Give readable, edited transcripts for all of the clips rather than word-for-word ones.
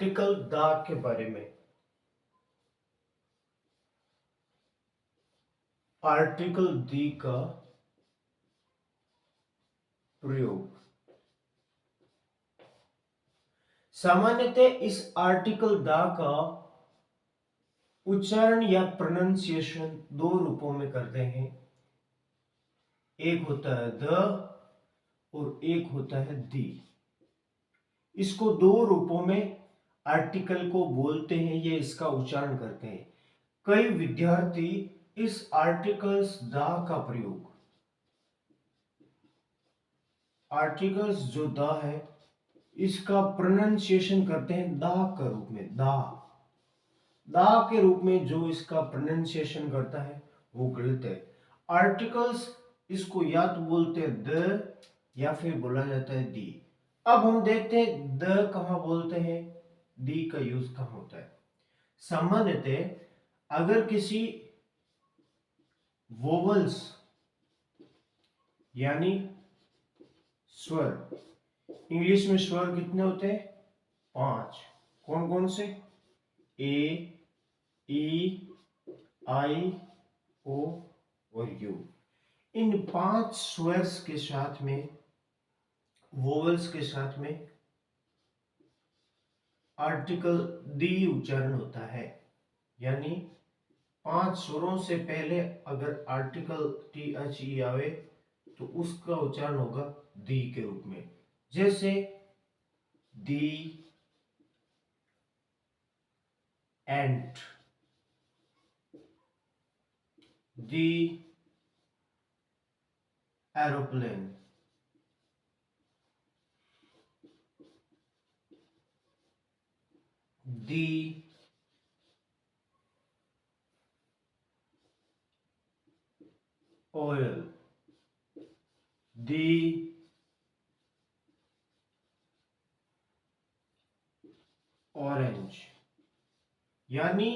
Article the के बारे में। आर्टिकल दी का प्रयोग। सामान्यतः इस आर्टिकल द का उच्चारण या प्रोनाउंसिएशन दो रूपों में करते हैं। एक होता है द और एक होता है दी। इसको दो रूपों में आर्टिकल को बोलते हैं, ये इसका उच्चारण करते हैं। कई विद्यार्थी इस आर्टिकल्स द का प्रयोग, आर्टिकल्स जो द है इसका प्रोनाउंसिएशन करते हैं दा के रूप में। दा दा के रूप में जो इसका प्रोनाउंसिएशन करता है वो गलत है। आर्टिकल्स इसको या तो बोलते हैं द या फिर बोला जाता है दी। अब हम देखते हैं द कहां बोलते हैं, दी का यूज कहां होता है। सामान्यतः अगर किसी वोवल्स यानी स्वर, इंग्लिश में स्वर कितने होते हैं? 5। कौन कौन से? ए, ई, आई, ओ और यू। इन 5 स्वर्स के साथ में, वोवल्स के साथ में आर्टिकल दी उच्चारण होता है। यानी 5 स्वरों से पहले अगर आर्टिकल टी एच ई आवे तो उसका उच्चारण होगा दी के रूप में। जैसे दी एंट, दी aeroplane, the oil, the orange. यानी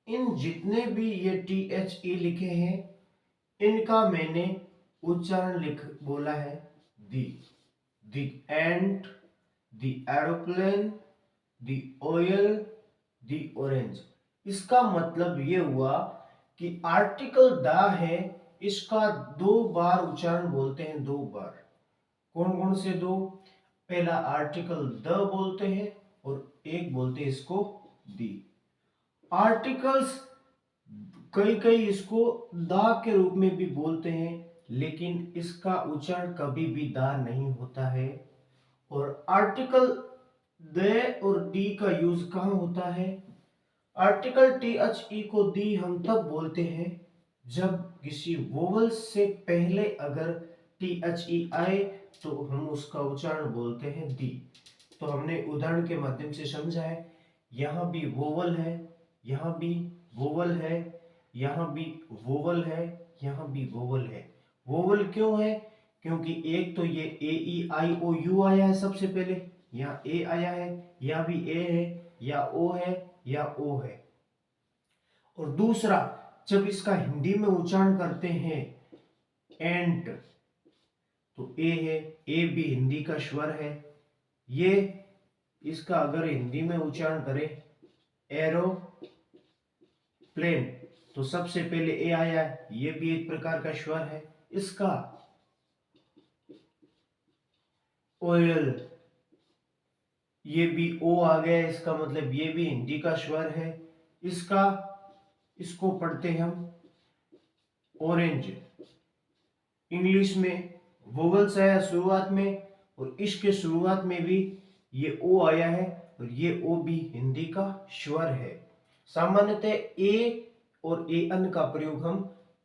इन जितने भी ये टी एच ई लिखे हैं इनका मैंने उच्चारण लिख बोला है दी। दी एंट, दी aeroplane, the oil, the orange. इसका मतलब ये हुआ कि आर्टिकल द है, इसका 2 बार उच्चारण बोलते हैं, 2 बार। कौन कौन से 2? पहला आर्टिकल द बोलते हैं और एक बोलते हैं इसको दी। आर्टिकल्स कई कई इसको दा के रूप में भी बोलते हैं, लेकिन इसका उच्चारण कभी भी दा नहीं होता है। और आर्टिकल द और डी का यूज कहां होता है? आर्टिकल टी एच ई को दी हम तब बोलते हैं जब किसी वोवल से पहले अगर टी एच ई आए तो हम उसका उच्चारण बोलते हैं दी। तो हमने उदाहरण के माध्यम से समझा है, यहां भी वोवल है, यहां भी वोवल है, यहां भी वोवल है, यहां भी वोवल है। वोवल क्यों है? क्योंकि एक तो ये ए ई आई ओ यू आया है सबसे पहले, यहाँ ए आया है, या भी ए है, या ओ है, या ओ है। और दूसरा, जब इसका हिंदी में उच्चारण करते हैं एंट, तो ए है, ए भी हिंदी का स्वर है। ये इसका अगर हिंदी में उच्चारण करें एरो प्लेन, तो सबसे पहले ए आया है, ये भी एक प्रकार का स्वर है। इसका ऑयल, ये भी ओ आ गया, इसका मतलब ये भी हिंदी का स्वर है। इसका, इसको पढ़ते हैं हम ऑरेंज। इंग्लिश में वोवल्स आया शुरुआत में और इसके शुरुआत में भी ये ओ आया है और ये ओ भी हिंदी का स्वर है। सामान्यतः ए और ए अन का प्रयोग हम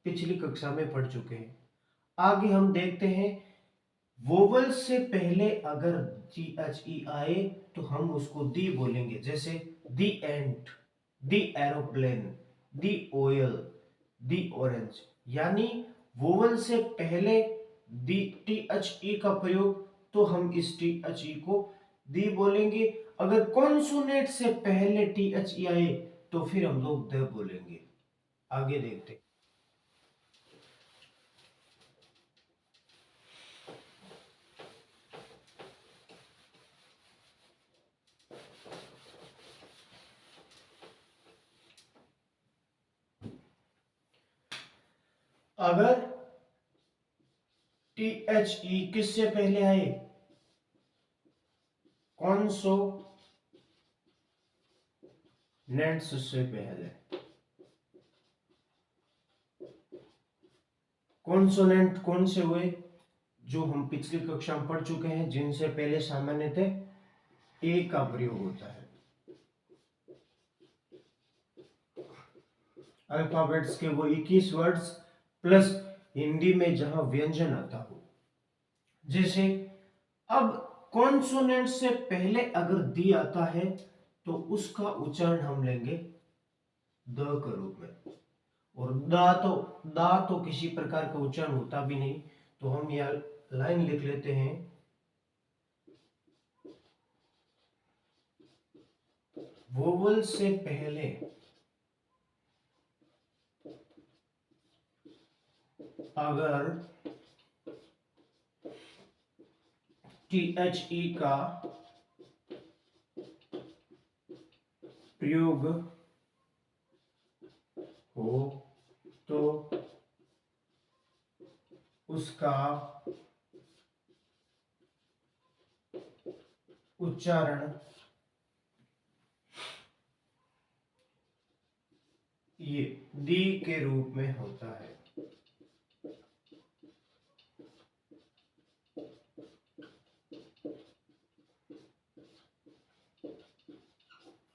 पिछली कक्षा में पढ़ चुके हैं। आगे हम देखते हैं, वोवल से पहले अगर जी एच ई आए तो हम उसको दी बोलेंगे। जैसे दी एंट, दी aeroplane, the oil, the orange. यानी वोवल से पहले दी टी एच ई का प्रयोग, तो हम इस टी एच ई को दी बोलेंगे। अगर कॉन्सोनेंट से पहले टी एच ई आए तो फिर हम लोग द बोलेंगे। आगे देखते हैं। अगर टी एच ई किससे पहले आए, कॉन्सोनेंट्स से पहले। कॉन्सोनेंट कौन से हुए, जो हम पिछली कक्षा में पढ़ चुके हैं, जिनसे पहले सामान्यतः ए का प्रयोग होता है। अल्फाबेट्स के वो 21 वर्ड्स प्लस हिंदी में जहां व्यंजन आता हो। जैसे अब कॉन्सोनेंट से पहले अगर दी आता है तो उसका उच्चारण हम लेंगे द के रूप में, और दा तो किसी प्रकार का उच्चारण होता भी नहीं, तो हम यह लाइन लिख लेते हैं, वोवल से पहले अगर टी एच ई का प्रयोग हो तो उसका उच्चारण ये दी के रूप में होता है।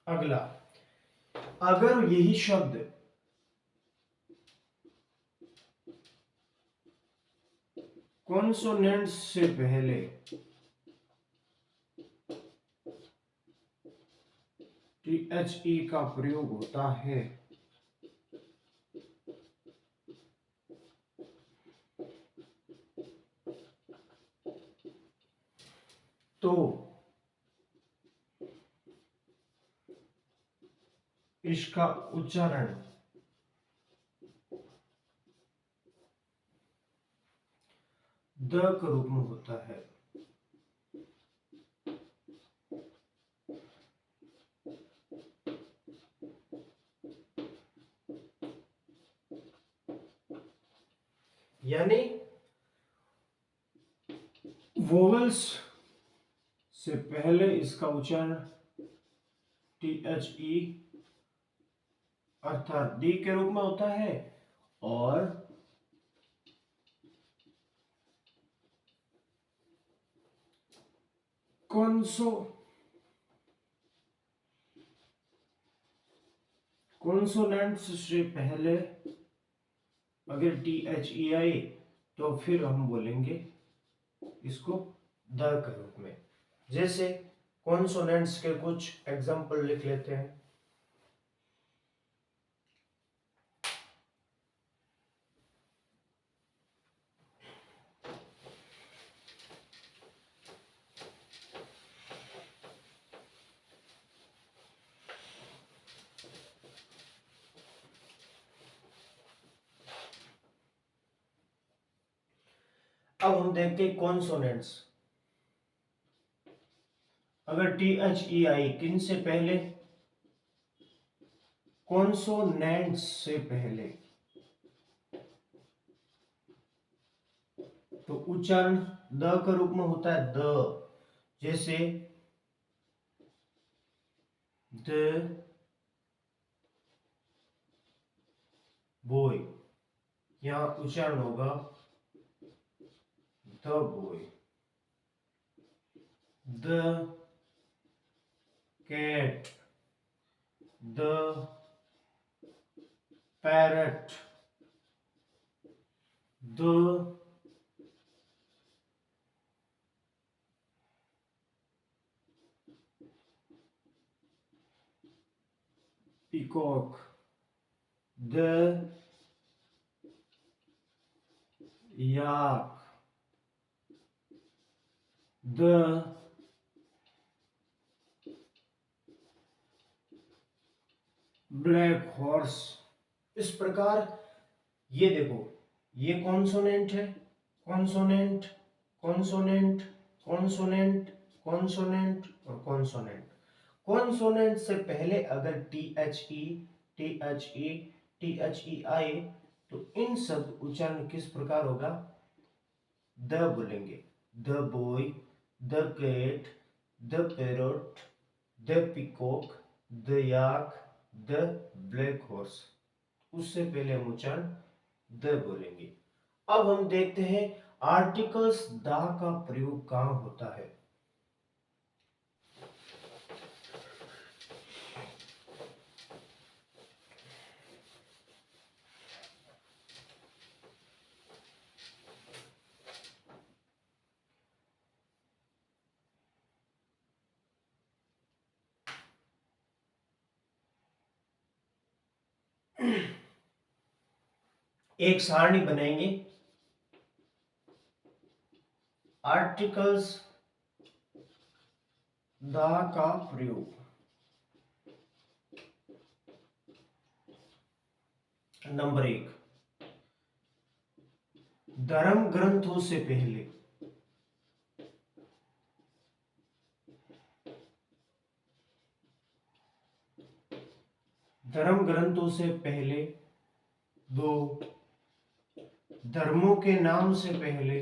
अगला, अगर यही शब्द कॉन्सोनेंट्स से पहले टी एच ई का प्रयोग होता है तो इसका उच्चारण द के रूप में होता है। यानी वोवेल्स से पहले इसका उच्चारण टी एच ई अर्थात डी के रूप में होता है, और कॉन्सोनेंट्स से पहले अगर टी एच ई आए तो फिर हम बोलेंगे इसको द के रूप में। जैसे कॉन्सोनेंट्स के कुछ एग्जांपल लिख लेते हैं। अब हम देखते हैं कॉन्सोनेंट्स। अगर टी एच ई आई किन से पहले, कॉन्सोनेंट्स से पहले, तो उच्चारण द के रूप में होता है द। जैसे द बॉय, यहां उच्चारण होगा the boy. The cat, the parrot, the peacock, the yak, the black horse. इस प्रकार ये देखो, ये कॉन्सोनेंट है, कॉन्सोनेंट, कॉन्सोनेंट, कॉन्सोनेंट, कॉन्सोनेंट और कॉन्सोनेंट। कॉन्सोनेंट से पहले अगर T H E, T H E, T H E आए तो इन सब उच्चारण किस प्रकार होगा? द बोलेंगे। The boy, the cat, the parrot, the peacock, the yak, the black horse. उससे पहले हम उच्चारण द बोलेंगे। अब हम देखते हैं आर्टिकल्स द का प्रयोग कहां होता है। एक सारणी बनाएंगे। आर्टिकल्स द का प्रयोग। नंबर 1, धर्म ग्रंथों से पहले। धर्म ग्रंथों से पहले। 2, धर्मों के नाम से पहले।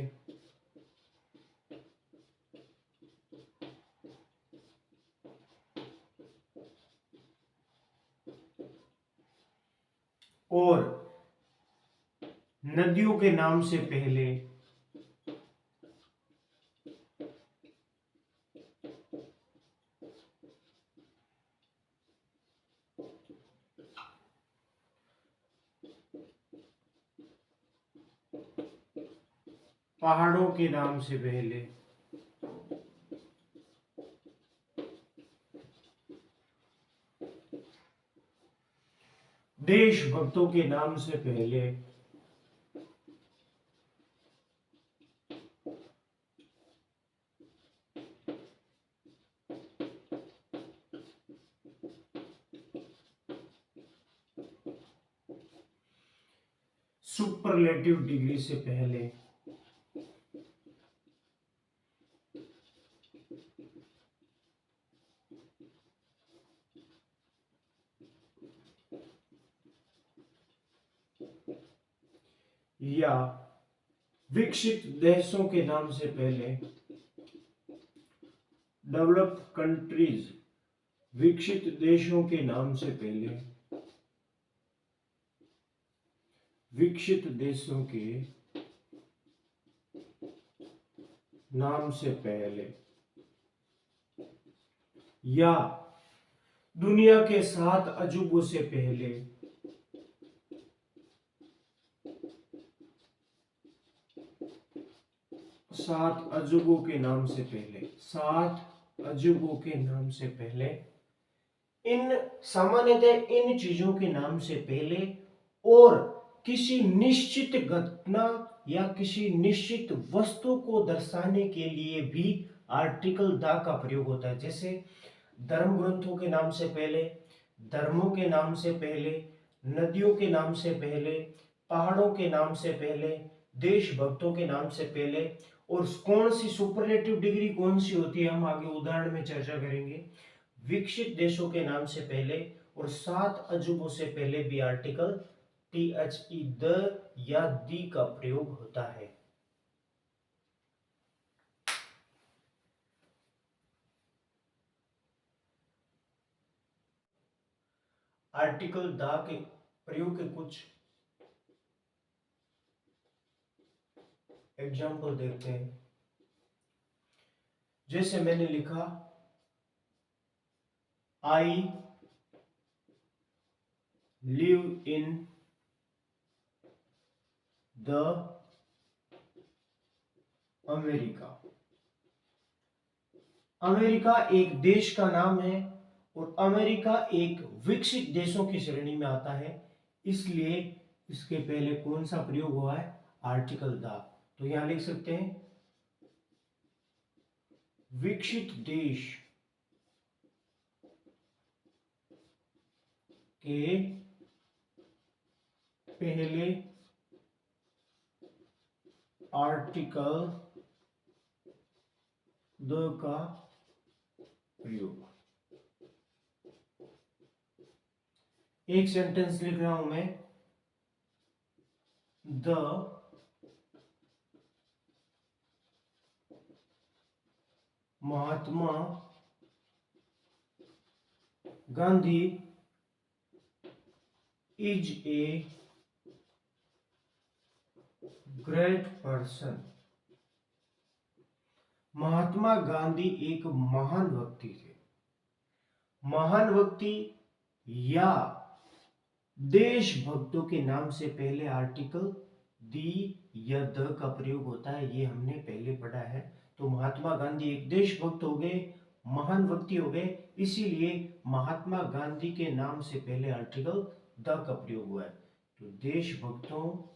4, नदियों के नाम से पहले। 5, पहाड़ों के नाम से पहले। 6, देशभक्तों के नाम से पहले। 7, सुपरलेटिव डिग्री से पहले। 8, या विकसित देशों के नाम से पहले। डेवलप्ड कंट्रीज, विकसित देशों के नाम से पहले। विकसित देशों के नाम से पहले। या दुनिया के 7 अजूबों से पहले। 7 अजूबों के नाम से पहले। 7 अजूबों के नाम से पहले। इन सामान्यतः इन चीजों के नाम से पहले और किसी निश्चित घटना या किसी निश्चित वस्तु को दर्शाने के लिए भी आर्टिकल द का प्रयोग होता है। जैसे धर्म ग्रंथों के नाम से पहले, धर्मों के नाम से पहले, नदियों के नाम से पहले, पहाड़ों के नाम से पहले, देशभक्तों के नाम से पहले। और कौन सी सुपरलेटिव डिग्री कौन सी होती है हम आगे उदाहरण में चर्चा करेंगे। विकसित देशों के नाम से पहले और 7 अजूबों से पहले भी आर्टिकल THE द या दी का प्रयोग होता है। आर्टिकल द के प्रयोग के कुछ एग्जाम्पल देखते हैं। जैसे मैंने लिखा I live in the America. America एक देश का नाम है और अमेरिका एक विकसित देशों की श्रेणी में आता है, इसलिए इसके पहले कौन सा प्रयोग हुआ है? Article the. तो यहां लिख सकते हैं विकसित देश के पहले आर्टिकल द का प्रयोग। एक सेंटेंस लिख रहा हूं मैं। The Mahatma Gandhi is a great person. Mahatma Gandhi एक महान व्यक्ति थे। महान व्यक्ति या देशभक्तों के नाम से पहले आर्टिकल दी या द का प्रयोग होता है, ये हमने पहले पढ़ा है। तो महात्मा गांधी एक देशभक्त हो गए, महान व्यक्ति हो गए, इसीलिए महात्मा गांधी के नाम से पहले आर्टिकल द का प्रयोग हुआ है। तो देशभक्तों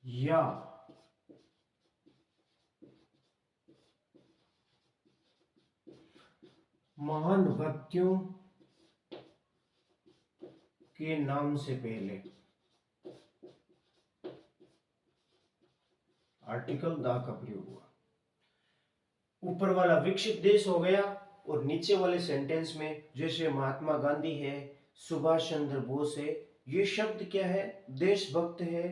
या महान व्यक्तियों के नाम से पहले आर्टिकल द का प्रयोग हुआ। ऊपर वाला विकसित देश हो गया और नीचे वाले सेंटेंस में जैसे महात्मा गांधी है, सुभाष चंद्र बोस है, ये शब्द क्या है? देशभक्त है,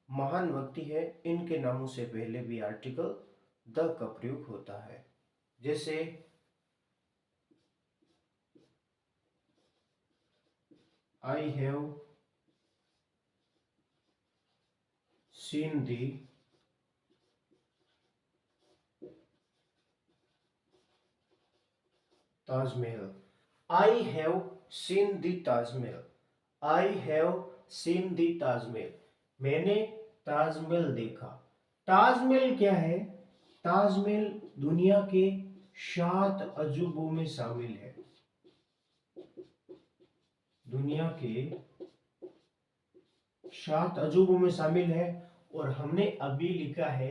महान व्यक्ति है, इनके नामों से पहले भी आर्टिकल द का प्रयोग होता है। जैसे I have seen the Taj Mahal. I have seen the Taj Mahal. I have seen दी ताजमहल, मैंने ताजमहल देखा। ताजमहल क्या है? ताजमहल दुनिया के 7 अजूबों में शामिल है। दुनिया के 7 अजूबों में शामिल है। और हमने अभी लिखा है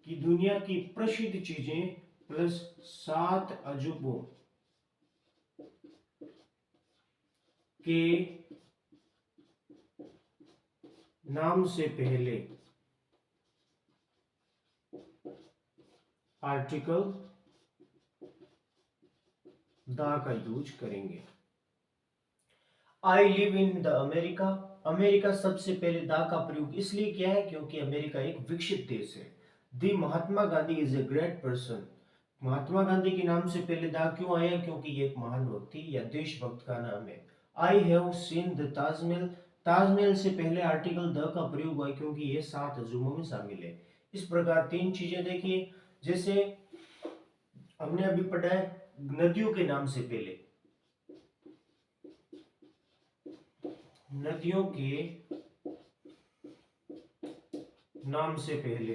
कि दुनिया की प्रसिद्ध चीजें प्लस 7 अजूबों के नाम से पहले आर्टिकल द का यूज करेंगे। I live in the America. America सबसे पहले द का प्रयोग इसलिए किया है क्योंकि अमेरिका एक विकसित देश है। The Mahatma Gandhi is a great person. Mahatma Gandhi के नाम से पहले द क्यों आया? क्योंकि ये एक महान व्यक्ति या देशभक्त का नाम है। I have seen the Taj Mahal. Taj Mahal से पहले आर्टिकल द का प्रयोग हुआ क्योंकि ये 7 अजूबों में शामिल है। इस प्रकार 3 चीजें देखिए, जैसे हमने अभी पढ़ा है नदियों के नाम से पहले, नदियों के नाम से पहले,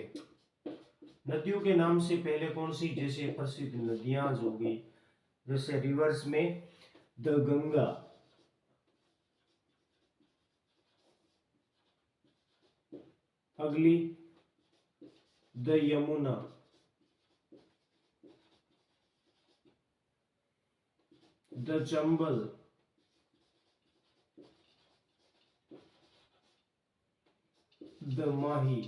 नदियों के नाम से पहले कौन सी? जैसे प्रसिद्ध नदियां हो गई, जैसे रिवर्स में द गंगा, अगली the Yamuna, the Chambal, the Mahi.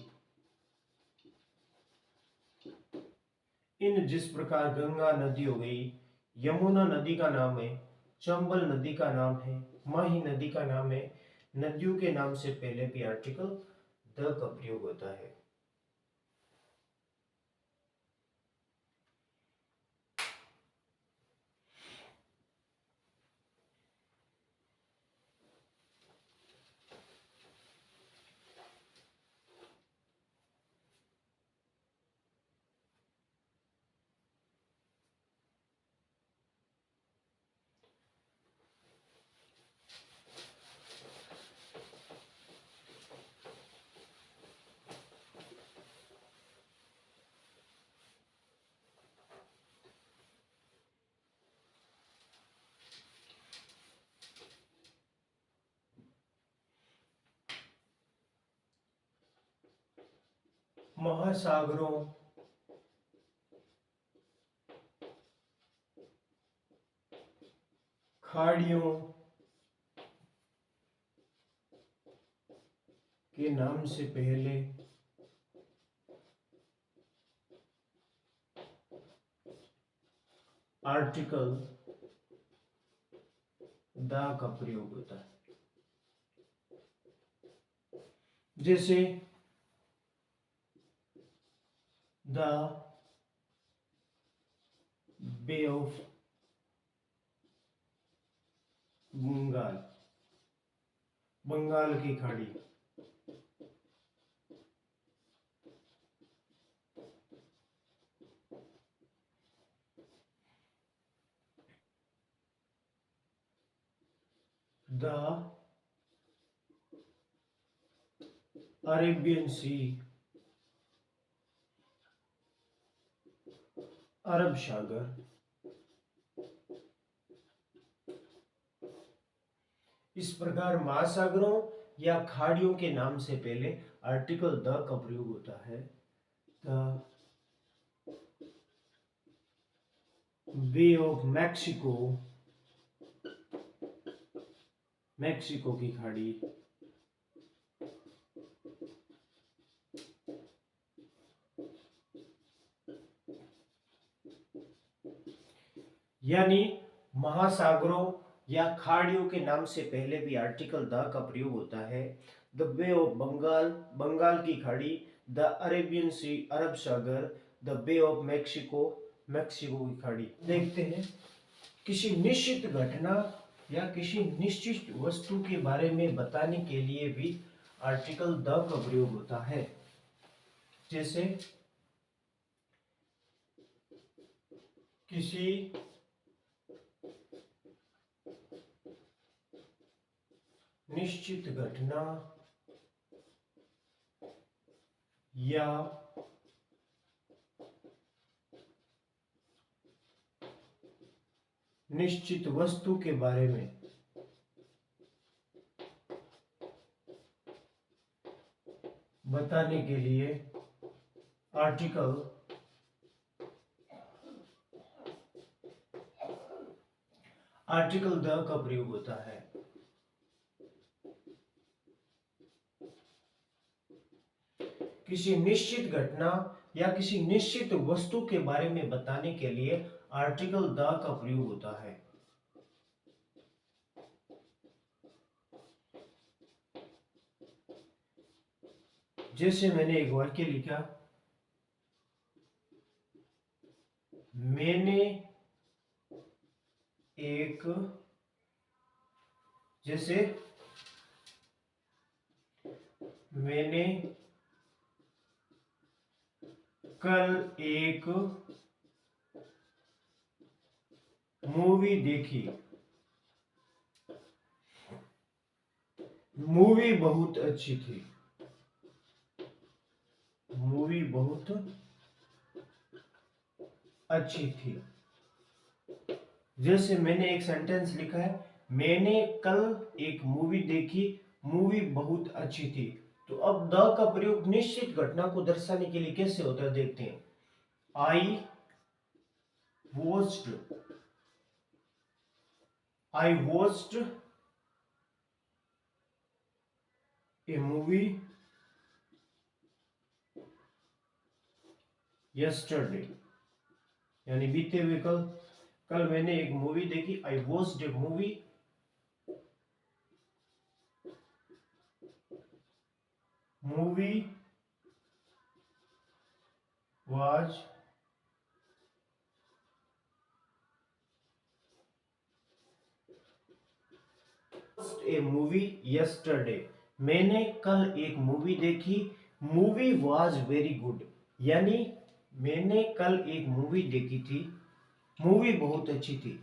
इन जिस प्रकार गंगा नदी हो गई, यमुना नदी का नाम है, चंबल नदी का नाम है, माही नदी का नाम है, नदियों के नाम से पहले भी आर्टिकल द का प्रयोग होता है। महासागरों, खाड़ियों के नाम से पहले आर्टिकल द का प्रयोग होता है। जैसे the Bay of Bengal, Bengal की खाड़ी। द अरेबियन सी, अरब सागर। इस प्रकार महासागरों या खाड़ियों के नाम से पहले आर्टिकल द का प्रयोग होता है। The Bay of Mexico, Mexico की खाड़ी। यानी महासागरों या खाड़ियों के नाम से पहले भी आर्टिकल द का प्रयोग होता है। The Bay of Bengal, Bengal की खाड़ी। द अरेबियन सी, अरब सागर। The Bay of Mexico, Mexico की खाड़ी। देखते हैं, किसी निश्चित घटना या किसी निश्चित वस्तु के बारे में बताने के लिए भी आर्टिकल द का प्रयोग होता है। जैसे किसी निश्चित घटना या निश्चित वस्तु के बारे में बताने के लिए आर्टिकल द का प्रयोग होता है। किसी निश्चित घटना या किसी निश्चित वस्तु के बारे में बताने के लिए आर्टिकल द का प्रयोग होता है। जैसे मैंने एक वाक्य लिखा, मैंने एक, जैसे मैंने कल एक मूवी देखी, मूवी बहुत अच्छी थी, मूवी बहुत अच्छी थी। जैसे मैंने एक सेंटेंस लिखा है, मैंने कल एक मूवी देखी, मूवी बहुत अच्छी थी। तो अब द का प्रयोग निश्चित घटना को दर्शाने के लिए कैसे होता है, देखते हैं। I watched, I watched A movie yesterday, यानी बीते हुए कल, कल मैंने एक मूवी देखी। I watched A movie, movie was a movie yesterday, मैंने कल एक मूवी देखी, मूवी वाज वेरी गुड, यानी मैंने कल एक मूवी देखी थी, मूवी बहुत अच्छी थी।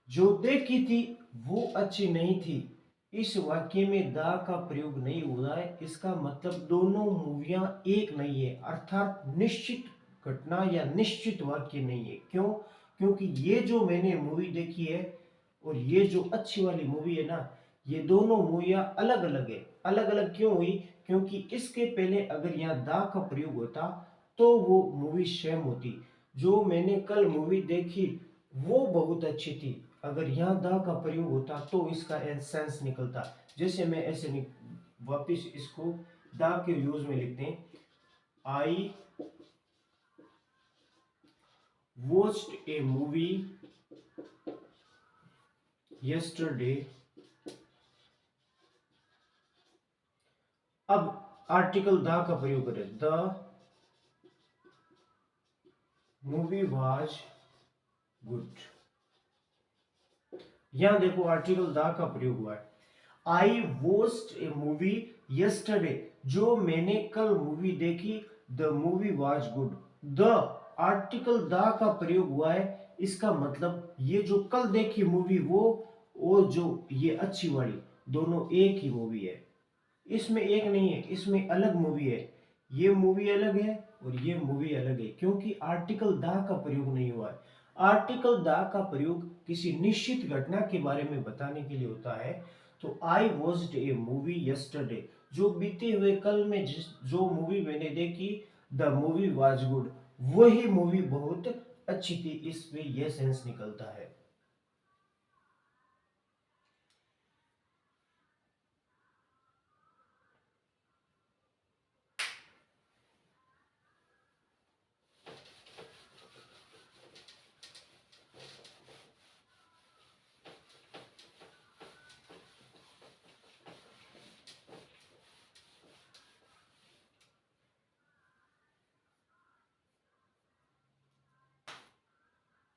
जो देखी थी वो अच्छी नहीं थी। इस वाक्य में द का प्रयोग नहीं हुआ है, इसका मतलब दोनों मूवियां एक नहीं है, अर्थात निश्चित घटना या निश्चित वाक्य नहीं है। क्यों? क्योंकि ये जो मैंने मूवी देखी है और ये जो अच्छी वाली मूवी है ना, ये दोनों मूवियां अलग अलग है। अलग अलग क्यों हुई? क्योंकि इसके पहले अगर यहाँ द का प्रयोग होता तो वो मूवी सेम होती। जो मैंने कल मूवी देखी वो बहुत अच्छी थी, अगर यहाँ द का प्रयोग होता तो इसका सेंस निकलता। जैसे मैं ऐसे वापिस इसको द के यूज में लिखते हैं, I watched A movie yesterday. अब आर्टिकल द का प्रयोग करें, द मूवी वाज गुड। यहां देखो आर्टिकल द का प्रयोग हुआ है। I watched A movie yesterday, जो मैंने कल मूवी देखी, the movie was good. The article the का प्रयोग हुआ है, इसका मतलब ये जो कल देखी मूवी वो जो ये अच्छी वाली, दोनों एक ही मूवी है। इसमें एक नहीं है, इसमें अलग मूवी है। ये मूवी अलग है और ये मूवी अलग है, क्योंकि आर्टिकल द का प्रयोग नहीं हुआ है। आर्टिकल द का प्रयोग किसी निश्चित घटना के बारे में बताने के लिए होता है। तो I watched A movie yesterday, जो बीते हुए कल में जो मूवी मैंने देखी, द मूवी वाज गुड, वही मूवी बहुत अच्छी थी। इसमें यह सेंस निकलता है।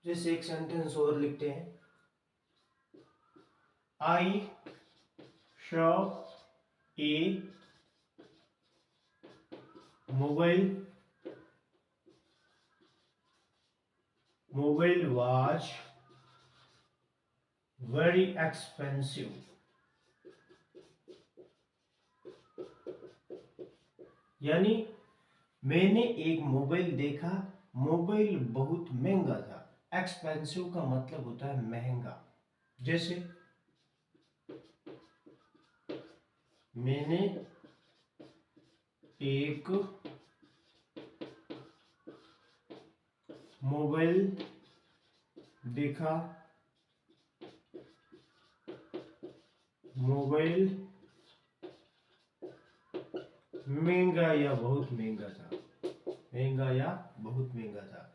जैसे एक सेंटेंस और लिखते हैं, आई saw a mobile was very expensive. यानी मैंने एक मोबाइल देखा, मोबाइल बहुत महंगा था। एक्सपेंसिव का मतलब होता है महंगा। जैसे मैंने एक मोबाइल देखा, मोबाइल महंगा या बहुत महंगा था, महंगा या बहुत महंगा था।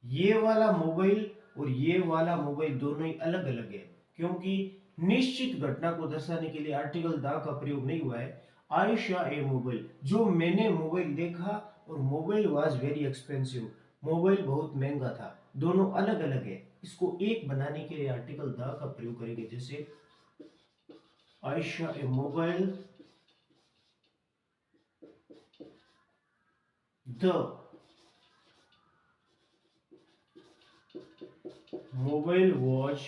ये वाला मोबाइल और ये वाला मोबाइल दोनों ही अलग अलग है, क्योंकि निश्चित घटना को दर्शाने के लिए आर्टिकल द का प्रयोग नहीं हुआ है। आई शॉ ए मोबाइल, जो मैंने मोबाइल देखा, और mobile was very expensive, mobile बहुत महंगा था। दोनों अलग अलग है। इसको एक बनाने के लिए आर्टिकल द का प्रयोग करेंगे। जैसे I saw a mobile the mobile was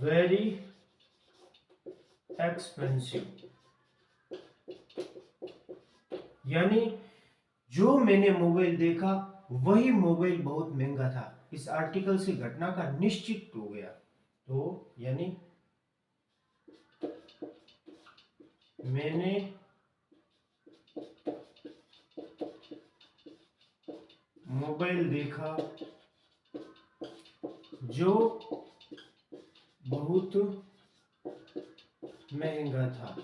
very expensive. यानी जो मैंने मोबाइल देखा, वही मोबाइल बहुत महंगा था। इस आर्टिकल से घटना का निश्चित हो गया। तो यानी मैंने मोबाइल देखा जो बहुत महंगा था।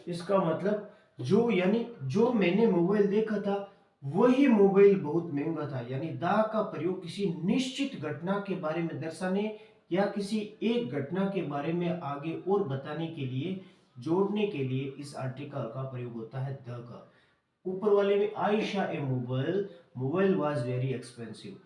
इसका मतलब जो, यानी जो मैंने मोबाइल देखा था, वही मोबाइल बहुत महंगा था। यानी दा का प्रयोग किसी निश्चित घटना के बारे में दर्शाने या किसी एक घटना के बारे में आगे और बताने के लिए, जोड़ने के लिए इस आर्टिकल का प्रयोग होता है द का। ऊपर वाले में I saw a mobile, mobile was very expensive,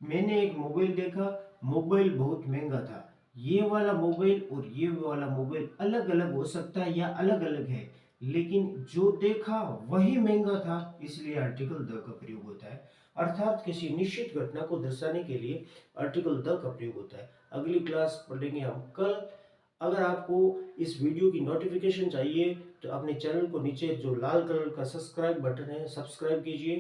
मैंने एक मोबाइल देखा, मोबाइल बहुत महंगा था। ये वाला मोबाइल और ये वाला मोबाइल अलग अलग हो सकता है या अलग अलग है, लेकिन जो देखा वही महंगा था, इसलिए आर्टिकल द का प्रयोग होता है। अर्थात किसी निश्चित घटना को दर्शाने के लिए आर्टिकल द का प्रयोग होता है। अगली क्लास पढ़ेंगे हम कल। अगर आपको इस वीडियो की नोटिफिकेशन चाहिए तो अपने चैनल को नीचे जो लाल कलर का सब्सक्राइब बटन है, सब्सक्राइब कीजिए।